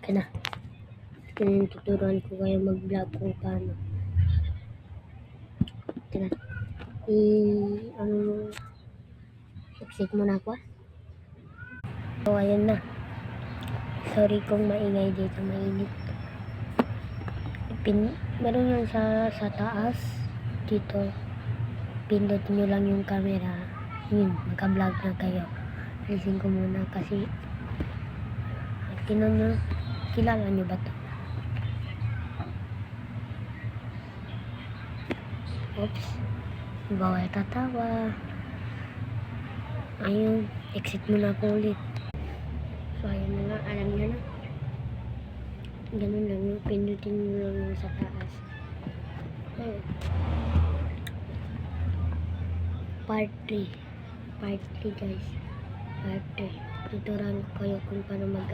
Ito na. Ito na yung tuturuan ko kayo mag-vlog kung paano. Ito na. Exit muna ako. So, ayun na. Sorry kung maingay dito, mainit. Meron yan sa taas. Dito. Pindot nyo lang yung camera. Yun, magka-vlog na kayo. Alisin ko muna kasi tinan nyo, kilala nyo ba to? Oops. Bawal tatawa. Ayun, exit muna ako ulit. So, ayun na nga, alam nyo na. Ganun lang, pindutin nyo lang yung sa taas. Ayun. Part 3 guys. Part 3. Tuturuan ko kayo kung paano mag